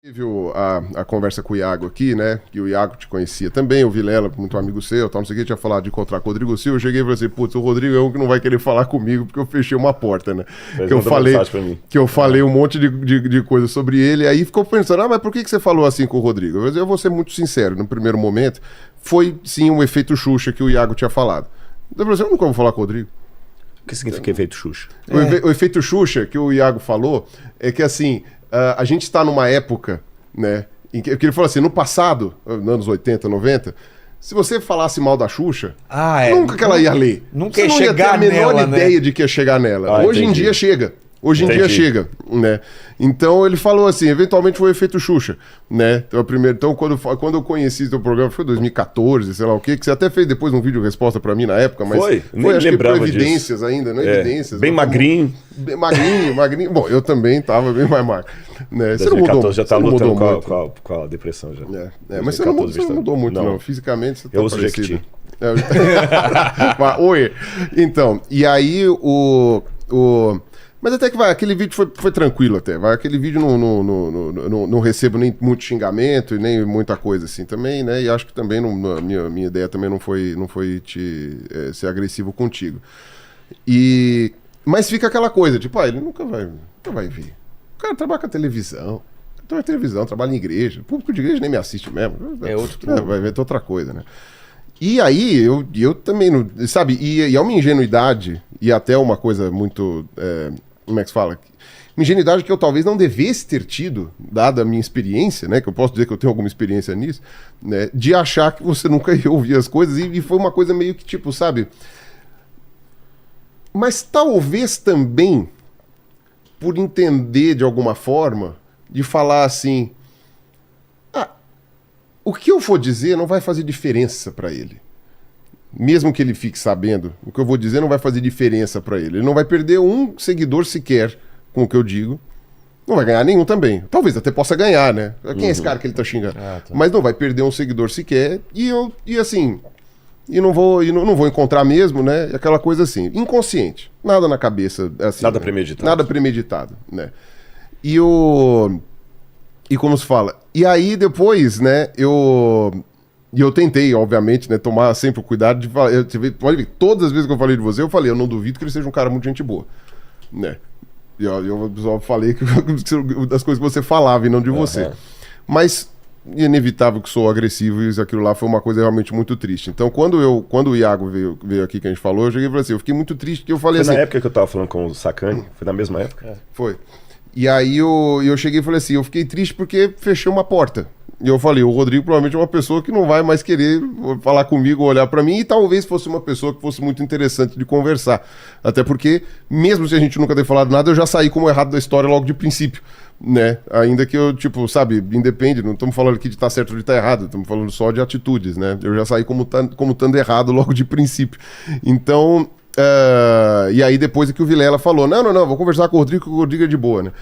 Tive a conversa com o Iago aqui, né? Que o Iago te conhecia também, o Vilela, muito amigo seu, tal, não sei o que, tinha falado de encontrar com o Rodrigo Silva. Eu cheguei e falei assim, putz, o Rodrigo é um que não vai querer falar comigo porque eu fechei uma porta, né? Que eu falei um monte de coisa sobre ele, aí ficou pensando, mas por que você falou assim com o Rodrigo? Eu vou ser muito sincero, no primeiro momento, foi sim um efeito Xuxa que o Iago tinha falado. Eu falei assim, eu nunca vou falar com o Rodrigo. O que significa efeito Xuxa? O efeito Xuxa que o Iago falou é que assim, a gente está numa época, né, em que ele falou assim, no passado, nos anos 80, 90, se você falasse mal da Xuxa, nunca que ela ia ler. Nunca ia chegar nela, a menor ideia de que ia chegar nela. Hoje em dia chega. Hoje em dia chega, né? Então ele falou assim, eventualmente foi o efeito Xuxa, né? Então quando eu conheci teu programa, foi 2014, sei lá o quê, que você até fez depois um vídeo resposta pra mim na época, mas foi acho que por evidências ainda, né? Evidências. Bem magrinho. Magrinho. Bom, eu também tava bem mais magro. Né? 2014 você não mudou, já tá lutando com a depressão já. Mas você não mudou muito, não. Fisicamente você tá uso Jequiti. Oi. Então, e aí Mas até que aquele vídeo foi tranquilo até. Aquele vídeo não recebo nem muito xingamento e nem muita coisa assim também, né? E acho que também a minha ideia também não foi ser agressivo contigo. Mas fica aquela coisa, tipo, ele nunca vai ver. O cara trabalha com a televisão. Trabalha em igreja. O público de igreja nem me assiste mesmo. Vai ver outra coisa, né? E aí, eu também, sabe, e é uma ingenuidade, e até uma coisa muito, como é que se fala? Uma ingenuidade que eu talvez não devesse ter tido, dada a minha experiência, né, que eu posso dizer que eu tenho alguma experiência nisso, né, de achar que você nunca ia ouvir as coisas, e foi uma coisa meio que tipo, sabe? Mas talvez também, por entender de alguma forma, de falar assim... O que eu for dizer não vai fazer diferença para ele. Mesmo que ele fique sabendo, o que eu vou dizer não vai fazer diferença para ele. Ele não vai perder um seguidor sequer com o que eu digo. Não vai ganhar nenhum também. Talvez até possa ganhar, né? Quem é esse cara que ele tá xingando? Tá. Mas não vai perder um seguidor sequer. E não vou encontrar mesmo, né? Aquela coisa assim, inconsciente. Nada na cabeça. Assim, nada premeditado. Nada premeditado, né? E como se fala? E aí depois, né, eu tentei, obviamente, né, tomar sempre o cuidado de falar. Pode ver, todas as vezes que eu falei de você, eu falei, eu não duvido que ele seja um cara muito gente boa, né? E eu só falei das coisas que você falava e não de você. Mas é inevitável que sou agressivo e aquilo lá foi uma coisa realmente muito triste. Então, quando o Iago veio aqui que a gente falou, eu cheguei e falei assim, eu fiquei muito triste que eu falei assim... Foi na época que eu tava falando com o Sacani? Foi na mesma época? Foi. E aí eu cheguei e falei assim, eu fiquei triste porque fechei uma porta. E eu falei, o Rodrigo provavelmente é uma pessoa que não vai mais querer falar comigo, olhar pra mim, e talvez fosse uma pessoa que fosse muito interessante de conversar. Até porque, mesmo se a gente nunca ter falado nada, eu já saí como errado da história logo de princípio, né? Ainda que eu, tipo, sabe, independe, não estamos falando aqui de estar certo ou de estar errado, estamos falando só de atitudes, né? Eu já saí como estando errado logo de princípio. Então... e aí depois é que o Vilela falou, não, vou conversar com o Rodrigo, que o Rodrigo é de boa, né?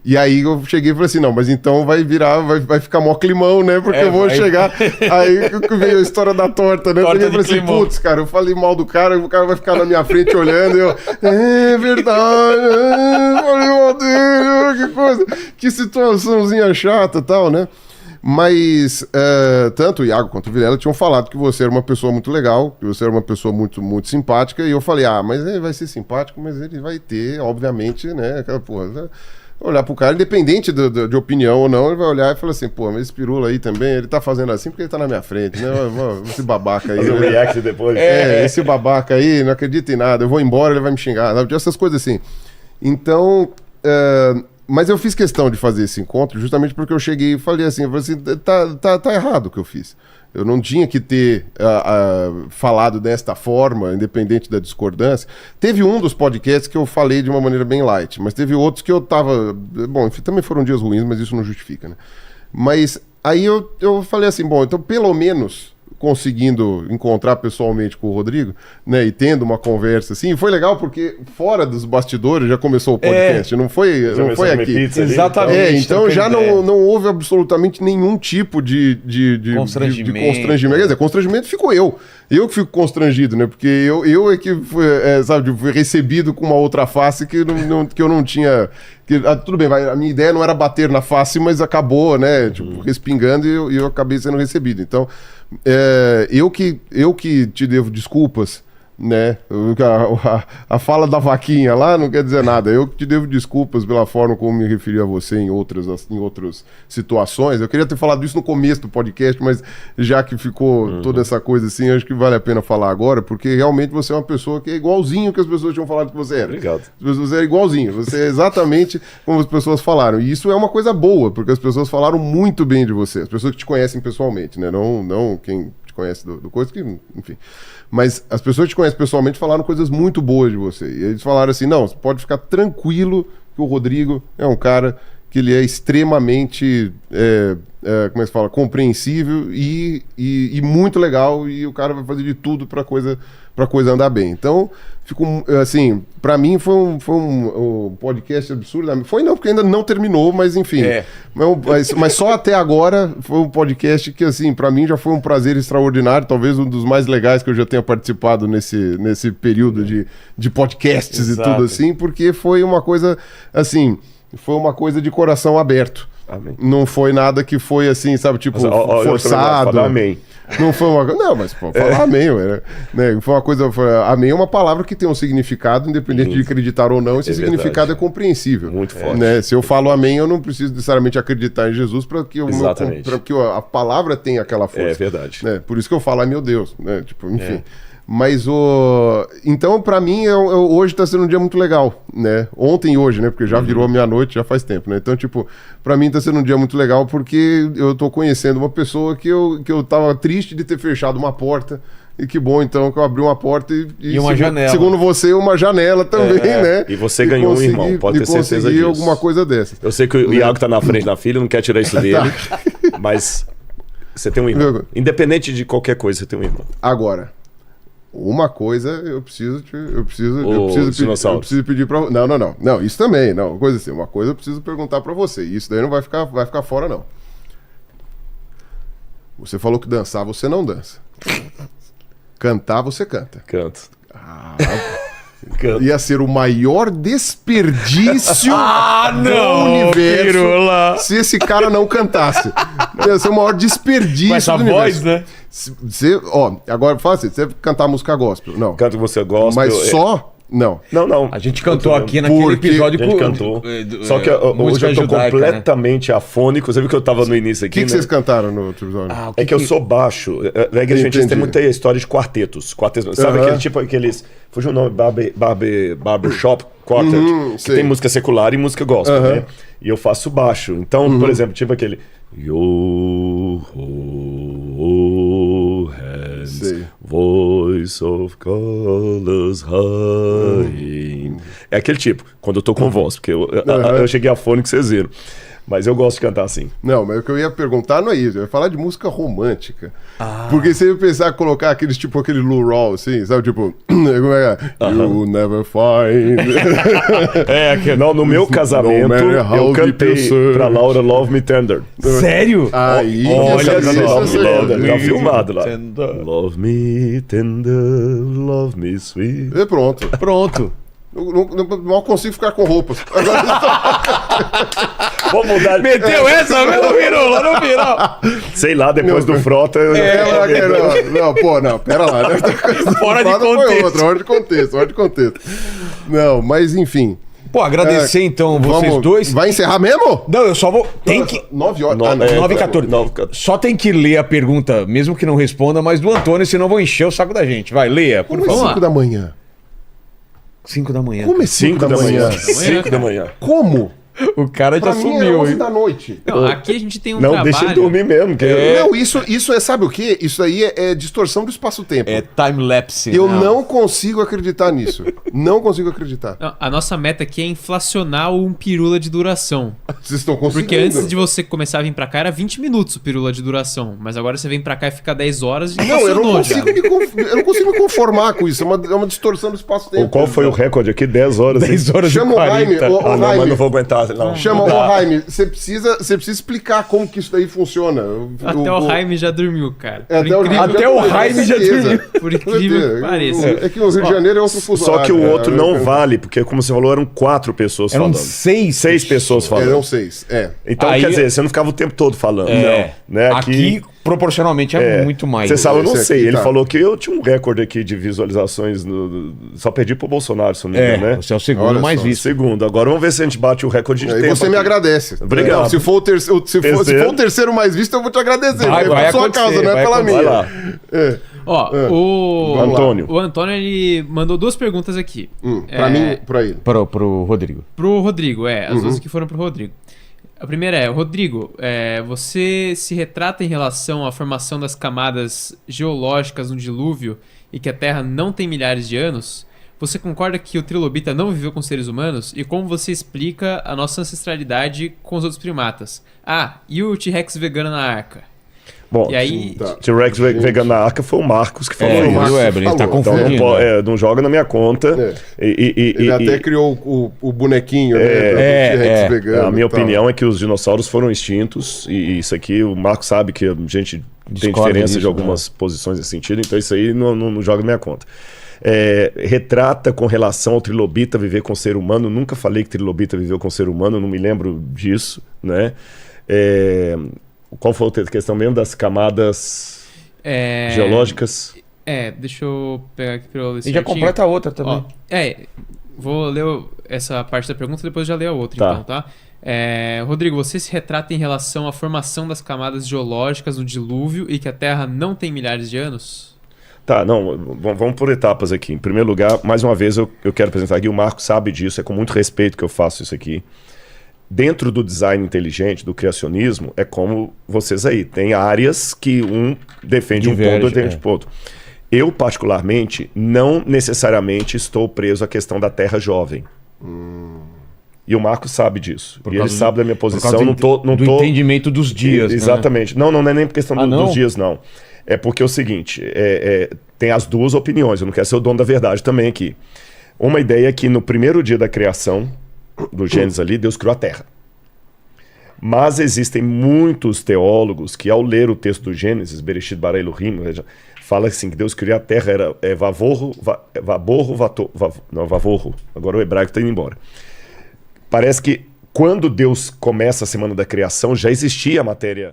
E aí eu cheguei e falei assim, não, mas então vai ficar mó climão, né? Porque eu vou chegar, aí veio a história da torta, né? Eu falei assim, putz, cara, eu falei mal do cara, o cara vai ficar na minha frente olhando, e eu, é verdade, falei mal dele, que coisa, que situaçãozinha chata e tal, né? Mas tanto o Iago quanto o Vilela tinham falado que você era uma pessoa muito legal, que você era uma pessoa muito, muito simpática, e eu falei, mas ele vai ser simpático, mas ele vai ter, obviamente, né, aquela porra, olhar pro cara, independente de opinião ou não, ele vai olhar e falar assim, pô, mas esse pirula aí também, ele tá fazendo assim porque ele tá na minha frente, né, esse babaca aí. Fazer um react depois. Esse babaca aí, não acredita em nada, eu vou embora, ele vai me xingar, sabe? Essas coisas assim. Então... Mas eu fiz questão de fazer esse encontro justamente porque eu cheguei e falei assim, tá errado o que eu fiz. Eu não tinha que ter falado desta forma, independente da discordância. Teve um dos podcasts que eu falei de uma maneira bem light, mas teve outros que eu tava... Bom, enfim, também foram dias ruins, mas isso não justifica, né? Mas aí eu falei assim, bom, então pelo menos... conseguindo encontrar pessoalmente com o Rodrigo, né, e tendo uma conversa assim, foi legal porque fora dos bastidores já começou o podcast, não foi aqui. Exatamente. Então já não houve absolutamente nenhum tipo de constrangimento. Quer dizer, constrangimento ficou eu. Eu que fico constrangido, né? Porque eu é que fui, sabe, fui recebido com uma outra face que eu não tinha... tudo bem, a minha ideia não era bater na face, mas acabou, né? Tipo, respingando e eu acabei sendo recebido. Então, eu que te devo desculpas, né? A fala da vaquinha lá não quer dizer nada. Eu que te devo desculpas pela forma como me referi a você em outras situações. Eu queria ter falado isso no começo do podcast, mas já que ficou toda essa coisa assim, acho que vale a pena falar agora, porque realmente você é uma pessoa que é igualzinho que as pessoas tinham falado que você era. Obrigado. Você é igualzinho, você é exatamente como as pessoas falaram. E isso é uma coisa boa, porque as pessoas falaram muito bem de você, as pessoas que te conhecem pessoalmente, né? Não quem te conhece do coisa, que, enfim. Mas as pessoas que te conhecem pessoalmente falaram coisas muito boas de você. E eles falaram assim, não, você pode ficar tranquilo que o Rodrigo é um cara que ele é extremamente, como é que se fala, compreensível e muito legal, e o cara vai fazer de tudo pra coisa andar bem. Então, fico, assim, pra mim foi um podcast absurdo. Foi não, porque ainda não terminou, mas enfim. Mas só até agora foi um podcast que, assim, pra mim já foi um prazer extraordinário, talvez um dos mais legais que eu já tenha participado nesse período de podcasts. Exato. E tudo assim, porque foi uma coisa, assim, foi uma coisa de coração aberto. Amém. Não foi nada que foi assim, sabe, tipo, forçado. Amém. Não foi uma coisa. Não, mas pô, falar amém, né? Foi uma coisa. Amém é uma palavra que tem um significado, independente de acreditar ou não, esse significado verdade. É compreensível. Muito forte. Né? Se eu falo amém, eu não preciso necessariamente acreditar em Jesus para que, que a palavra tenha aquela força. É verdade. Né? Por isso que eu falo, ai meu Deus, né? Tipo, enfim. Mas então, pra mim, hoje tá sendo um dia muito legal, né? Ontem e hoje, né? Porque já virou meia-noite, já faz tempo, né? Então, tipo, pra mim tá sendo um dia muito legal porque eu tô conhecendo uma pessoa que eu tava triste de ter fechado uma porta. E que bom, então, que eu abri uma porta e uma janela. Segundo você, uma janela também, né? E você ganhou um irmão, pode ter certeza disso. Alguma coisa dessa. Eu sei que o Iago tá na frente da filha, não quer tirar isso dele, mas você tem um irmão. Independente de qualquer coisa, você tem um irmão. Agora... Uma coisa eu preciso pedir para não, isso também, não, coisa assim, uma coisa eu preciso perguntar para você, e isso daí não vai ficar fora não. Você falou que dançar você não dança. Cantar você canta. Canto. Ia ser o maior desperdício do universo pirula. Se esse cara não cantasse. Ia ser o maior desperdício com essa do voz, universo. né? Agora fala assim, você cantar música gospel. Não. Canto que você gosta. Mas só... Não. Não. A gente cantou aqui naquele episódio. A gente cantou. Só que hoje eu tô completamente afônico. Você viu que eu tava no início aqui, O que vocês cantaram no outro episódio? É que eu sou baixo. Na igreja adventista tem muita história de quartetos. Sabe aquele tipo, aqueles... Fugiu o nome, Barbershop Quartet. Que tem música secular e música gospel, né? E eu faço baixo. Então, por exemplo, tipo aquele... Yo ho hands, voice of colors high. É aquele tipo, quando eu tô com voz, porque eu cheguei afônico, vocês viram. Mas eu gosto de cantar assim. Não, mas o que eu ia perguntar não é isso. Eu ia falar de música romântica. Porque você ia pensar colocar aqueles tipo aquele Lou Rawls, assim, sabe? Tipo, como é que é? You never find. Não, no meu casamento eu cantei pra Laura Love Me Tender. Sério? Aí, olha só, tá filmado lá. Love me tender, love me sweet. E pronto. Não consigo ficar com roupas. Vou mudar. Meteu essa mesmo, não virou. Sei lá, depois do Frota. Não, pera lá. Fora de contexto. Não, mas enfim. Pô, agradecer então vocês dois. Vai encerrar mesmo? Não, eu só vou. Tem que. 9 horas. 9h14. Só tem que ler a pergunta, mesmo que não responda, mas do Antônio, senão vou encher o saco da gente. Vai, leia, por favor. 5 da manhã. 5 da manhã. Como é 5 da manhã? 5 da manhã. Como? O cara já sumiu, 11 da noite. Não, aqui a gente tem um trabalho... Não, deixa ele dormir mesmo. Não, isso é, sabe o quê? Isso aí é distorção do espaço-tempo. É time-lapse. Eu não consigo acreditar nisso. Não consigo acreditar. Não, a nossa meta aqui é inflacionar um pirula de duração. Vocês estão conseguindo. Porque antes de você começar a vir pra cá era 20 minutos o pirula de duração. Mas agora você vem pra cá e fica 10 horas e não, eu não consigo me conformar com isso. É uma distorção do espaço-tempo. Qual foi o recorde aqui? 10 horas. 10 horas Chama o Jaime. Mas não vou aguentar. não. Chama o Jaime, você precisa explicar como que isso daí funciona. Até o Jaime já dormiu, cara. Até o Jaime já dormiu. Por incrível que pareça. É que o Rio de Janeiro é outro fuso Só que o outro não é. vale, porque como você falou, eram 4 pessoas Eram falando. 6 pessoas falando. Eram 6, Então, Aí- quer dizer, você não ficava o tempo todo falando. É. Não, né? Aqui, proporcionalmente, é muito mais. Você sabe, eu não Esse sei. aqui Ele tá. falou que eu tinha um recorde aqui de visualizações. Só perdi pro Bolsonaro, se eu não me engano, né? Você é o segundo Olha mais só. visto. Segundo. Agora vamos ver se a gente bate o recorde de Aí tempo. você me aqui. agradece. Obrigado. Não, se for o terceiro mais visto, eu vou te agradecer. Vai é por sua acontecer, causa, não é vai pela acontecer. minha. Vai lá. O Antônio. O Antônio, ele mandou 2 perguntas aqui. Pra mim, pra ele. Pro Rodrigo. Pro Rodrigo, as 2 que foram pro Rodrigo. A primeira é, Rodrigo, você se retrata em relação à formação das camadas geológicas no dilúvio e que a Terra não tem milhares de anos? Você concorda que o trilobita não viveu com seres humanos? E como você explica a nossa ancestralidade com os outros primatas? E o T-Rex vegano na arca? Bom, E aí... T-Rex vegano na arca foi o Marcos que falou É, isso. o Weber, ele tá falou. Então confundindo. não joga na minha conta. Ele até criou o bonequinho, né? Do T-Rex vegano. A minha e tal. opinião é que os dinossauros foram extintos. E isso aqui, o Marco sabe que a gente tem Discorda diferença disso, de algumas posições nesse sentido. Então isso aí não joga na minha conta. Retrata com relação ao trilobita viver com ser humano. Nunca falei que trilobita viveu com ser humano. Não me lembro disso, né? Qual foi a questão mesmo das camadas geológicas? Deixa eu pegar aqui pra eu ler E já certinho. completa a outra também. Vou ler essa parte da pergunta e depois já ler a outra, Tá. então, tá? Rodrigo, você se retrata em relação à formação das camadas geológicas no dilúvio e que a Terra não tem milhares de anos? Tá, não, vamos por etapas aqui. Em primeiro lugar, mais uma vez, eu quero apresentar aqui, o Marco sabe disso, é com muito respeito que eu faço isso aqui. Dentro do design inteligente, do criacionismo, é como vocês aí. Tem áreas que um defende um ponto, outro defende outro. Eu, particularmente, não necessariamente estou preso à questão da Terra jovem. E o Marco sabe disso. E ele sabe da minha posição. Do entendimento dos dias. Exatamente. Né? Não é nem por questão dos dias, não. É porque é o seguinte, tem as duas opiniões. Eu não quero ser o dono da verdade também aqui. Uma ideia é que no primeiro dia da criação do Gênesis ali, Deus criou a Terra. Mas existem muitos teólogos que, ao ler o texto do Gênesis, Bereshit bara Elohim, fala assim, que Deus criou a Terra, era vavorro, vavorro. Agora o hebraico está indo embora. Parece que quando Deus começa a semana da criação, já existia a matéria